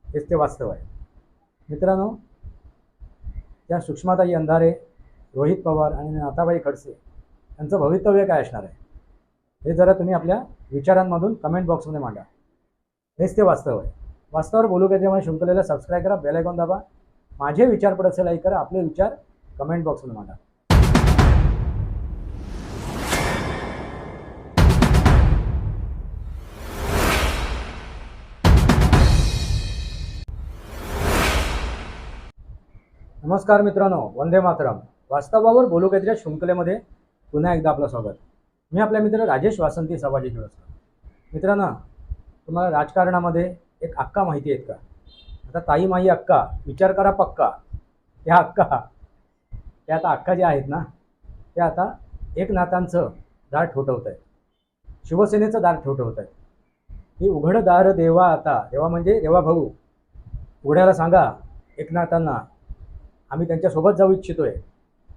हेच ते वास्तव आहे. मित्रांनो, त्या सुषमाताई अंधारे, रोहित पवार आणि नाथाबाई खडसे यांचं भवितव्य काय असणार आहे, हे जरा तुम्ही आपल्या विचारांमधून कमेंट बॉक्समध्ये मांडा. हेच ते वास्तव आहे. वास्तवावर बोलू का त्यामुळे शृंखलेला सबस्क्राईब करा, बेल आयकॉन दाबा. माझे विचार पडत असेल लाईक करा, आपले विचार कमेंट बॉक्समध्ये मांडा. नमस्कार मित्रांनो, वंदे मातरम. वास्तवावर बोलू काहीतरी शृंखलेमध्ये पुन्हा एकदा आपलं स्वागत. मी आपल्या मित्र राजेश वासंती सभाजी जोडसकर. मित्रांनो, तुम्हाला राजकारणामध्ये एक अक्का माहिती आहेत का? आता ताई माई अक्का, विचार करा पक्का. त्या अक्का, त्या आता अक्का ज्या आहेत ना, त्या आता एकनाथांचं दार ठोठवत आहेत, शिवसेनेचं दार ठोठवत आहेत. ही उघड दार देवा, आता देवा म्हणजे देवा भाऊ, उघड्याला सांगा एकनाथांना आम्ही त्यांच्यासोबत जाऊ इच्छितोय.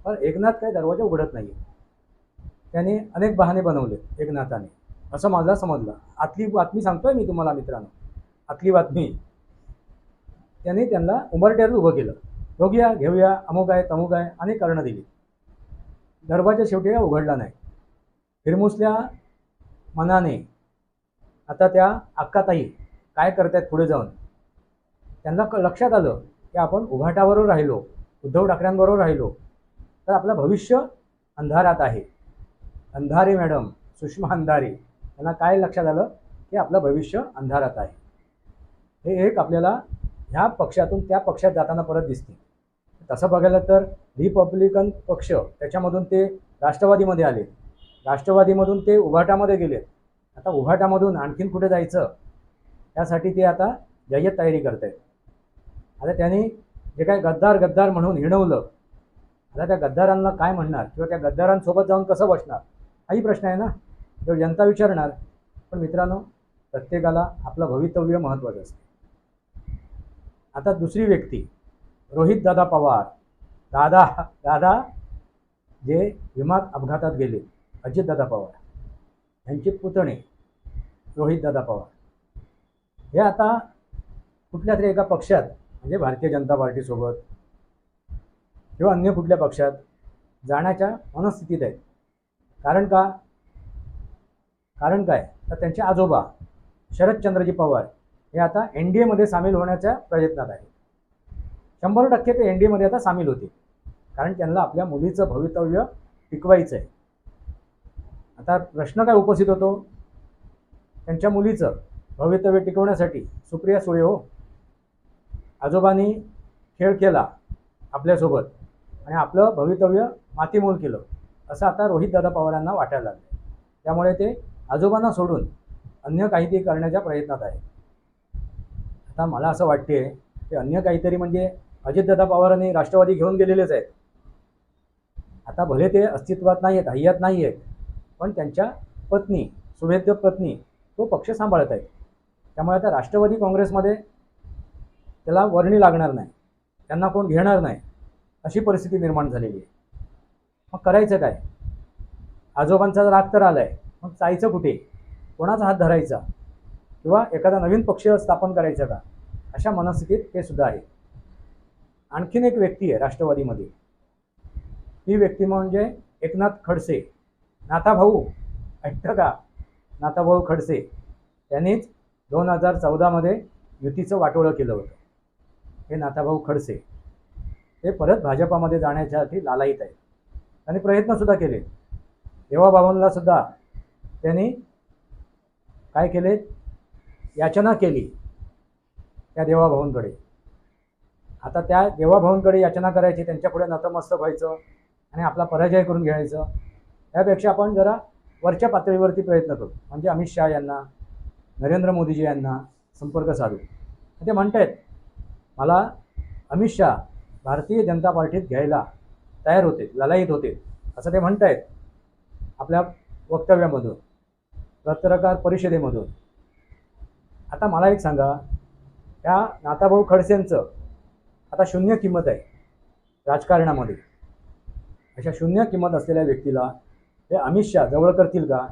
पण एकनाथ काही दरवाजा उघडत नाही. त्याने अनेक बहाणे बनवले एकनाथाने, असं मला समजलं. आतली बातमी सांगतोय मी तुम्हाला मित्रांनो, आतली बातमी. त्याने त्यांना उंबरठ्यावर उभं केलं. बघूया, घेऊया, अमुक आहे तमुक आहे, अनेक कारणं दिली. दरवाजा शेवटी उघडला नाही. फिरमुसल्या मनाने आता त्या अक्काताई काय करतायत पुढे जाऊन, त्यांना लक्षात आलं की आपण उभाटाबरोबर राहिलो, उद्धव ठाकरेंबरोबर राहिलो तर आपलं भविष्य अंधारात आहे. अंधारे मॅडम, सुषमा अंधारे, त्यांना काय लक्षात आलं की आपलं भविष्य अंधारात आहे. हे एक आपल्याला ह्या पक्षातून त्या पक्षात जाताना परत दिसते. तसं बघायला तर रिपब्लिकन पक्ष, त्याच्यामधून ते राष्ट्रवादीमध्ये आले, राष्ट्रवादीमधून ते उभाटामध्ये गेले. आता उभाटामधून आणखीन कुठे जायचं यासाठी ते आता जय्यत तयारी करत आहेत. आता त्यांनी जे काय गद्दार गद्दार म्हणून हिणवलं, आता त्या गद्दारांना काय म्हणणार किंवा त्या गद्दारांसोबत जाऊन कसं बसणार, हाही प्रश्न आहे ना, तो जनता विचारणार. पण मित्रांनो, प्रत्येकाला आपलं भवितव्य महत्त्वाचं असतं. आता दुसरी व्यक्ती, रोहित दादा पवार, दादा दादा जे विमान अपघातात गेले, अजित दादा पवार यांचे पुतणे रोहित दादा पवार, हे आता कुठल्या तरी एका पक्षात, म्हणजे भारतीय जनता पार्टीसोबत किंवा अन्य कुठल्या पक्षात जाण्याच्या मनस्थितीत आहेत. कारण का? कारण काय तर त्यांचे आजोबा शरदचंद्रजी पवार हे आता NDAमध्ये सामील होण्याच्या प्रयत्नात आहेत. 100% ते NDAमध्ये आता सामील होते, कारण त्यांना आपल्या मुलीचं भवितव्य टिकवायचं आहे. आता प्रश्न काय उपस्थित होतो, त्यांच्या मुलीचं भवितव्य टिकवण्यासाठी सुप्रिया सुळे हो, आजोबांनी खेळ केला आपल्यासोबत आणि आपलं भवितव्य मातीमोल केलं, असं आता रोहितदादा पवारांना वाटायला लागलं. त्यामुळे ते आजोबांना सोडून अन्य काहीतरी करण्याच्या प्रयत्नात आहे. आता मला असं वाटते की अन्य काहीतरी म्हणजे अजितदादा पवारांनी राष्ट्रवादी घेऊन गेलेलेच आहेत. आता भले ते अस्तित्वात नाही आहेत, हयात नाही आहेत, पण त्यांच्या पत्नी, सुभेद्य पत्नी, तो पक्ष सांभाळत आहेत. त्यामुळे आता राष्ट्रवादी काँग्रेसमध्ये त्याला वर्णी लागणार नाही, त्यांना कोण घेणार नाही, अशी परिस्थिती निर्माण झालेली आहे. मग करायचं काय? आजोबांचा राग तर आला आहे, मग जायचं कुठे, कोणाचा हात धरायचा किंवा एखादा नवीन पक्ष स्थापन करायचं का, अशा मनस्थितीत ते सुद्धा आहे. आणखीन एक व्यक्ती आहे राष्ट्रवादीमध्ये, ही व्यक्ती म्हणजे एकनाथ खडसे, नाथाभाऊ. ऐकतं का? नाथाभाऊ खडसे. त्यांनीच 2014मध्ये युतीचं वाटोळं केलं होतं. हे नाथाभाऊ खडसे हे परत भाजपामध्ये जाण्यासाठी लालायित आहेत. त्यांनी प्रयत्नसुद्धा केले. देवाभाऊंना सुद्धा त्यांनी काय केले, याचना केली त्या देवाभाऊंकडे. आता त्या देवाभाऊंकडे याचना करायची, त्यांच्यापुढे नतमस्तक व्हायचं आणि आपला पराजय करून घ्यायचं. त्यापेक्षा आपण जरा वरच्या पातळीवरती प्रयत्न करू, म्हणजे अमित शहा यांना, नरेंद्र मोदीजी यांना संपर्क साधू. ते म्हणत आहेत मला अमित शहा भारतीय जनता पार्टीत घ्यायला तयार होते, ललायित होते, असं ते म्हणत आहेत आपल्या वक्तव्यामधून, पत्रकार परिषदेमधून. आता मला एक सांगा, त्या नाथाभाऊ खडसेंचं आता शून्य किंमत आहे राजकारणामध्ये. अशा शून्य किंमत असलेल्या व्यक्तीला हे अमित शहा जवळ करतील का?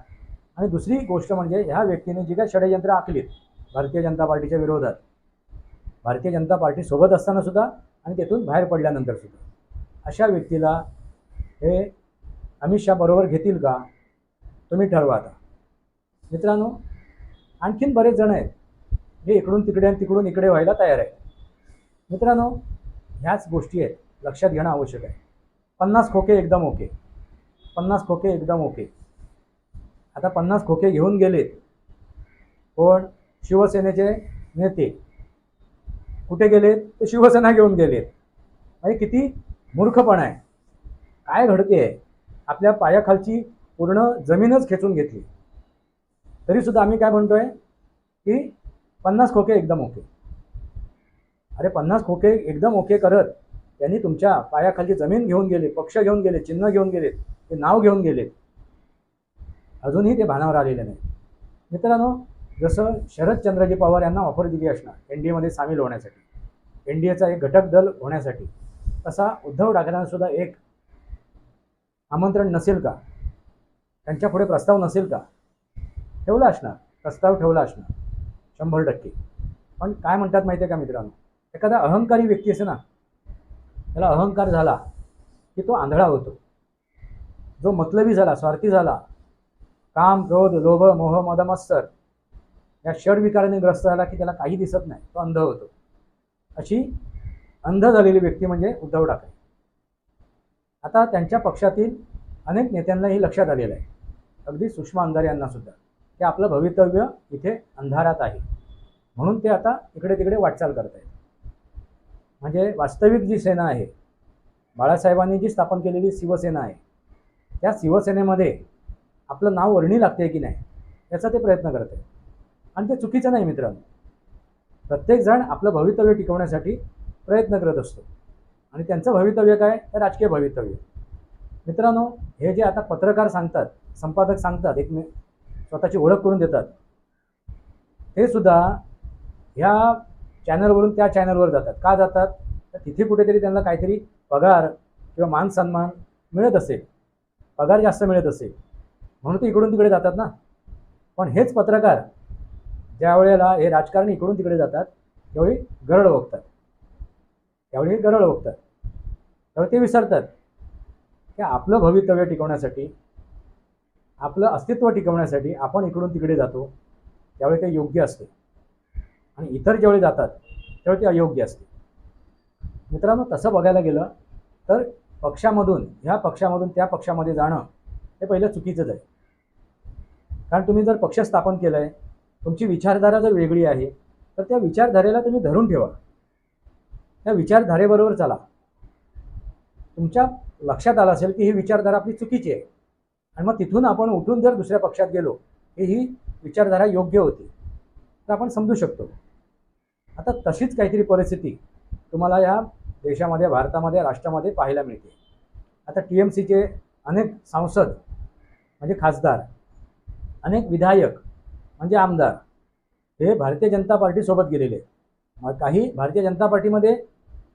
आणि दुसरी गोष्ट म्हणजे ह्या व्यक्तीने जी काही षडयंत्र आखलीत भारतीय जनता पार्टीच्या विरोधात, भारतीय जनता पार्टी सोबत असताना सुद्धा आणि तेथून बाहेर पडल्यानंतर सुद्धा अशा व्यक्तीला हे अमित शहा बरोबर घेतील का, तुम्ही ठरवा. आता मित्रांनो, आणखीन बरेच जण आहेत जे इकडून तिकडे आणि तिकडून इकडे व्हायला तयार आहेत. मित्रांनो, ह्याच गोष्टी आहेत, लक्षात घेणं आवश्यक आहे. 50 खोके एकदम ओके, 50 खोके एकदम ओके. आता 50 खोके घेऊन गेलेत कोण, शिवसेनेचे नेते. कुठे गेलेत, ते शिवसेना घेऊन गेलेत. म्हणजे किती मूर्खपणा आहे. काय घडते आहे, आपल्या पायाखालची पूर्ण जमीनच खेचून घेतली. तरीसुद्धा आम्ही काय म्हणतोय की 50 खोके एकदम ओके. अरे 50 खोके एकदम ओके करत त्यांनी तुमच्या पायाखालची जमीन घेऊन गेले, पक्ष घेऊन गेले, चिन्ह घेऊन गेलेत, ते नाव घेऊन गेलेत. अजूनही ते भानावर आलेले नाही. मित्रांनो, जसं शरदचंद्रजी पवार यांना ऑफर दिली असणार एनडीएमध्ये सामील होण्यासाठी, एनडीएचा एक घटक दल होण्यासाठी, तसा उद्धव ठाकरेंना सुद्धा एक आमंत्रण नसेल का, त्यांच्यापुढे प्रस्ताव नसेल का, ठेवला असणार, प्रस्ताव ठेवला असणार 100%. पण काय म्हणतात माहिती आहे का मित्रांनो, एखादा अहंकारी व्यक्ती असे ना, त्याला अहंकार झाला की तो आंधळा होतो. जो मतलबी झाला, स्वार्थी झाला, काम, क्रोध, लोभ, मोह, मद, मत्सर या षडविकाराने ग्रस्त झाला की त्याला काही दिसत नाही, तो अंध होतो. अशी अंध झालेली व्यक्ती म्हणजे उद्धव ठाकरे. आता त्यांच्या पक्षातील अनेक नेत्यांना हे लक्षात आलेलं आहे, अगदी सुषमा अंधारे यांना सुद्धा, की आपलं भवितव्य इथे अंधारात आहे. म्हणून ते आता इकडे तिकडे वाटचाल करत आहेत. म्हणजे वास्तविक जी सेना आहे, बाळासाहेबांनी जी स्थापन केलेली शिवसेना आहे, त्या शिवसेनेमध्ये आपलं नाव वर्णी लागते की नाही याचा ते प्रयत्न करत आहेत. आणि ते चुकीचं नाही मित्रांनो. प्रत्येकजण आपलं भवितव्य टिकवण्यासाठी प्रयत्न करत असतो. आणि त्यांचं भवितव्य काय, तर राजकीय भवितव्य. मित्रांनो, हे जे आता पत्रकार सांगतात, संपादक सांगतात, एक स्वतःची ओळख करून देतात, ते सुद्धा ह्या चॅनलवरून त्या चॅनलवर जातात. का जातात, तर तिथे कुठेतरी त्यांना काहीतरी पगार किंवा मान सन्मान मिळत असेल, पगार जास्त मिळत असेल, म्हणून ते इकडून तिकडे जातात ना. पण हेच पत्रकार ज्या वेळेला हे राजकारणी इकडून तिकडे जातात त्यावेळी गरड ओळखतात, त्यावेळी ते विसरतात की आपलं भवितव्य टिकवण्यासाठी, आपलं अस्तित्व टिकवण्यासाठी आपण इकडून तिकडे जातो, त्यावेळी ते योग्य असते. आणि इतर ज्यावेळी जातात त्यावेळी ते अयोग्य असते. मित्रांनो, तसं बघायला गेलं तर पक्षामधून ह्या पक्षामधून त्या पक्षामध्ये जाणं हे पहिलं चुकीचंच आहे. कारण तुम्ही जर पक्ष स्थापन केलं आहे, तुमची विचारधारा जर वेगळी आहे, तर त्या विचारधारेला तुम्ही धरून ठेवा, त्या विचारधारेबरोबर चला. तुमच्या लक्षात आलं असेल की ही विचारधारा आपली चुकीची आहे, आणि मग तिथून आपण उठून जर दुसऱ्या पक्षात गेलो की ही विचारधारा योग्य होती, तर आपण समजू शकतो. आता तशीच काहीतरी परिस्थिती तुम्हाला या देशामध्ये, भारतामध्ये, राष्ट्रामध्ये पाहायला मिळते. आता TMCचे अनेक सांसद म्हणजे खासदार, अनेक विधायक म्हणजे आमदार हे भारतीय जनता पार्टीसोबत गेलेले आहेत. मग काही भारतीय जनता पार्टीमध्ये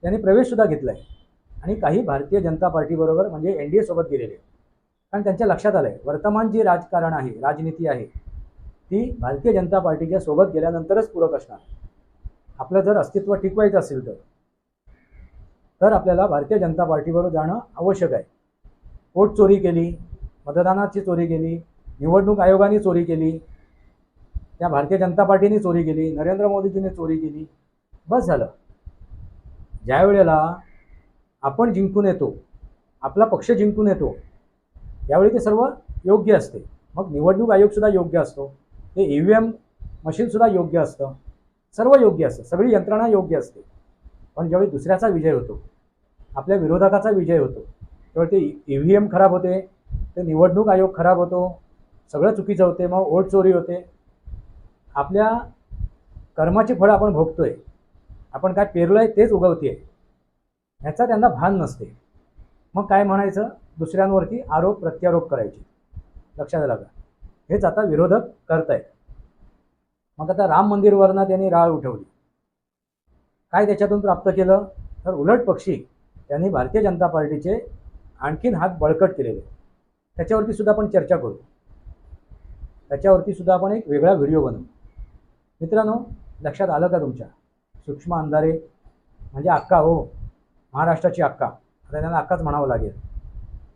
त्यांनी प्रवेशसुद्धा घेतला आहे, आणि काही भारतीय जनता पार्टीबरोबर म्हणजे NDA सोबत गेलेले आहेत. कारण त्यांच्या लक्षात आलं आहे, वर्तमान जी राजकारण आहे, राजनीती आहे, ती भारतीय जनता पार्टीच्या सोबत गेल्यानंतरच पूरक असणार. आपलं जर अस्तित्व टिकवायचं असेल तर आपल्याला भारतीय जनता पार्टीबरोबर जाणं आवश्यक आहे. वोट चोरी केली, मतदानाची चोरी केली, निवडणूक आयोगाने चोरी केली, त्या भारतीय जनता पार्टीने चोरी केली, नरेंद्र मोदीजीने चोरी केली, बस झालं. ज्या वेळेला आपण जिंकून येतो, आपला पक्ष जिंकून येतो, त्यावेळी ते सर्व योग्य असते. मग निवडणूक आयोगसुद्धा योग्य असतो, ते EVM मशीनसुद्धा योग्य असतं, सर्व योग्य असतं, सगळी यंत्रणा योग्य असते. पण ज्यावेळी दुसऱ्याचा विजय होतो, आपल्या विरोधकाचा विजय होतो, त्यावेळी ते EVM खराब होते, ते निवडणूक आयोग खराब होतो, सगळं चुकीचं होते, मग वोट चोरी होते. आपल्या कर्माची फळं आपण भोगतोय, आपण काय पेरलं आहे तेच उगवते, ह्याचा त्यांना भान नसते. मग काय म्हणायचं, दुसऱ्यांवरती आरोप प्रत्यारोप करायचे. लक्षात आलं का, हेच आता विरोधक करतायत. मग आता राम मंदिरवरनं त्यांनी राळ उठवली, काय त्याच्यातून प्राप्त केलं, तर उलट पक्षी त्यांनी भारतीय जनता पार्टीचे आणखीन हात बळकट केलेले. त्याच्यावरती सुद्धा आपण चर्चा करू, त्याच्यावरती सुद्धा आपण एक वेगळा व्हिडिओ बनवू. मित्रांनो, लक्षात आलं का तुमच्या, सुषमा अंधारे म्हणजे अक्का हो, महाराष्ट्राची अक्का. आता त्यांना अक्काच म्हणावं लागेल,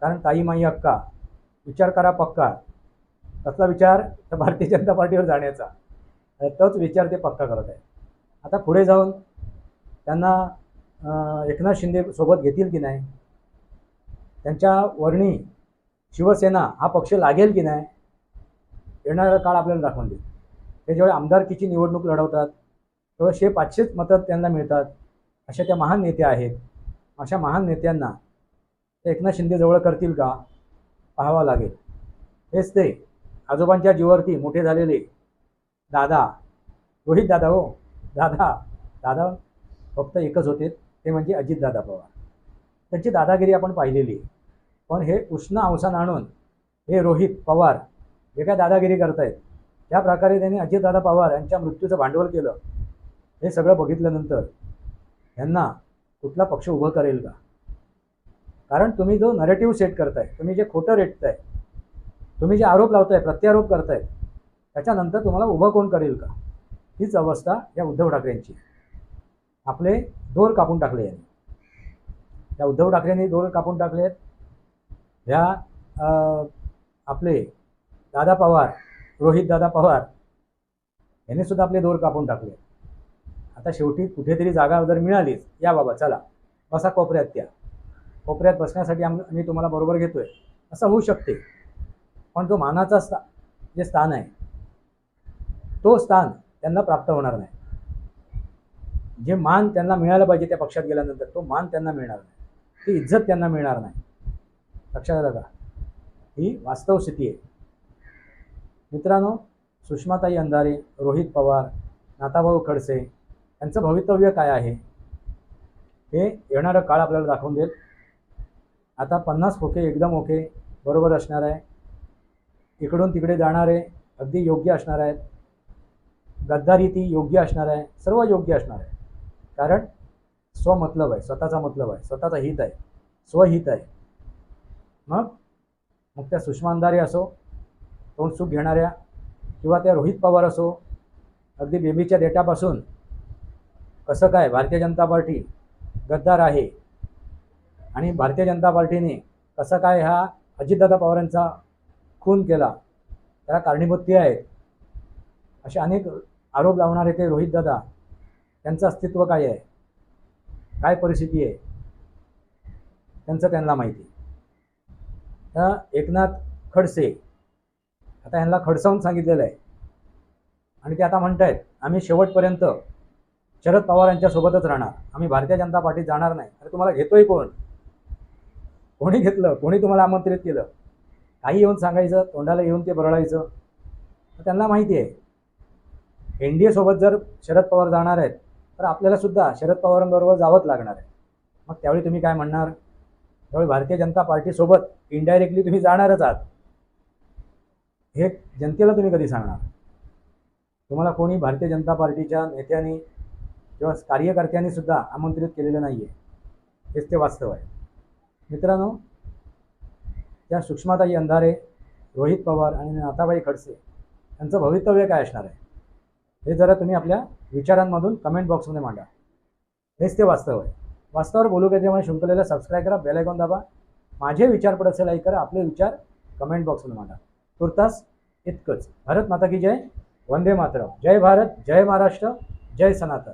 कारण ताई माई अक्का, विचार करा पक्का. कसला विचार? तर भारतीय जनता पार्टीवर जाण्याचा. तोच विचार ते पक्का करत आहे. आता पुढे जाऊन त्यांना एकनाथ शिंदे सोबत घेतील की नाही, त्यांच्या वर्णी शिवसेना हा पक्ष लागेल की नाही, येणारा काळ आपल्याला दाखवून देईल. ते जेव्हा आमदारकीची निवडणूक लढवतात तेव्हा 100-500 मतं त्यांना मिळतात. अशा त्या महान नेत्या आहेत. अशा महान नेत्यांना ते एकनाथ शिंदे जवळ करतील का, पाहावं लागेल. हेच ते आजोबांच्या जीवावरती मोठे झालेले दादा, रोहित दादा हो, दादा दादा फक्त एकच होते, ते म्हणजे अजितदादा पवार. त्यांची दादागिरी आपण पाहिलेली आहे. पण हे उष्ण अवसान आणून हे रोहित पवार जे काय दादागिरी करतायत, त्या प्रकारे त्यांनी अजितदादा पवार यांच्या मृत्यूचं भांडवल केलं, हे सगळं बघितल्यानंतर यांना कुठला पक्ष उभं करेल का? कारण तुम्ही जो नरेटिव्ह सेट करताय, तुम्ही जे खोटं रेटताय, तुम्ही जे आरोप लावताय, प्रत्यारोप करताय, त्याच्यानंतर तुम्हाला उभं कोण करेल का? हीच अवस्था या उद्धव ठाकरेंची. आपले दोर कापून टाकले यांनी. त्या उद्धव ठाकरेंनी दोर कापून टाकलेत. ह्या आपले दादा पवार, रोहित दादा पवार यांनी सुद्धा आपले दोर कापून टाकले. आता शेवटी कुठेतरी जागा जर मिळालीच, या बाबा चला बसा कोपऱ्यात, त्या कोपऱ्यात बसण्यासाठी आम्ही तुम्हाला बरोबर घेतोय, असं होऊ शकते. पण तो मानाचा जे स्थान आहे, तो स्थान त्यांना प्राप्त होणार नाही. जे मान त्यांना मिळालं पाहिजे त्या पक्षात गेल्यानंतर, तो मान त्यांना मिळणार नाही, ती इज्जत त्यांना मिळणार नाही. लक्षात आलं का? ही वास्तव स्थिती आहे मित्रांनो. सुषमाताई अंधारे, रोहित पवार, नाताभाऊ खडसे यांचं भवितव्य काय आहे हे येणारं काळ आपल्याला दाखवून देईल. आता 50 खोके एकदम ओके बरोबर असणार आहे. इकडून तिकडे जाणारे अगदी योग्य असणार आहेत. गद्दारी ती योग्य असणार आहे. सर्व योग्य असणार आहे. कारण स्वमतलब आहे, स्वतःचा मतलब आहे, स्वतःचा हित आहे, स्वहित आहे. मग त्या सुषमा अंधारे असो, तोंड सुख घेणाऱ्या, किंवा त्या रोहित पवार असो, अगदी बेबीच्या डेटापासून कसं काय भारतीय जनता पार्टी गद्दार आहे आणि भारतीय जनता पार्टीने कसं काय हा अजितदादा पवारांचा खून केला, त्याला कारणीभूत ते आहेत, असे अनेक आरोप लावणारे ते रोहित दादा, त्यांचं अस्तित्व काय आहे, काय परिस्थिती आहे, त्यांचं त्यांना माहिती. त्या एकनाथ खडसे आता यांना खडसावून सांगितलेलं आहे आणि ते आता म्हणतायत आम्ही शेवटपर्यंत शरद पवार यांच्यासोबतच राहणार, आम्ही भारतीय जनता पार्टीत जाणार नाही. अरे तुम्हाला घेतोय कोण? कोणी घेतलं? कोणी तुम्हाला आमंत्रित केलं? काही येऊन सांगायचं, तोंडाला येऊन ते बरळायचं. त्यांना माहिती आहे NDA सोबत जर शरद पवार जाणार आहेत तर आपल्याला सुद्धा शरद पवारांबरोबर जावंच लागणार आहे. मग त्यावेळी तुम्ही काय म्हणणार? त्यावेळी भारतीय जनता पार्टीसोबत इनडायरेक्टली तुम्ही जाणारच आहात, हे जनतेला तुम्ही कधी सांगणार? तुम्हाला कोणी भारतीय जनता पार्टीच्या नेत्यांनी किंवा कार्यकर्त्यांनी सुद्धा आमंत्रित केलेलं नाही आहे. हेच ते वास्तव आहे मित्रांनो. त्या सुषमाताई अंधारे, रोहित पवार आणि नाताबाई खडसे यांचं भवितव्य काय असणार आहे हे जरा तुम्ही आपल्या विचारांमधून कमेंट बॉक्समध्ये मांडा. हेच ते वास्तव आहे. वास्तवावर बोलू त्याच्यामुळे शृंखलेला सबस्क्राईब करा, बेल आयकॉन दाबा. माझे विचार पडत असेल लाईक करा, आपले विचार कमेंट बॉक्समध्ये मांडा. तुर्तास इतकंच. भारत माता की जय. वंदे मातरम. जय भारत, जय महाराष्ट्र, जय सनातन.